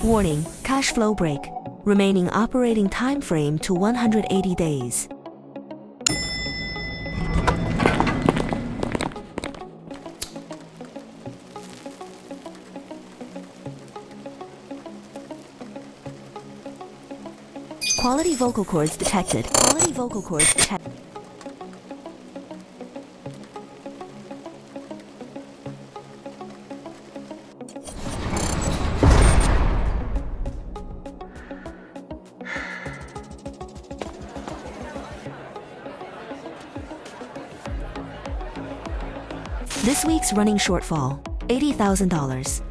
Warning, cash flow break. Remaining operating time frame to 180 days. Quality vocal cords detected. Quality vocal cords detected. This week's running shortfall, $80,000.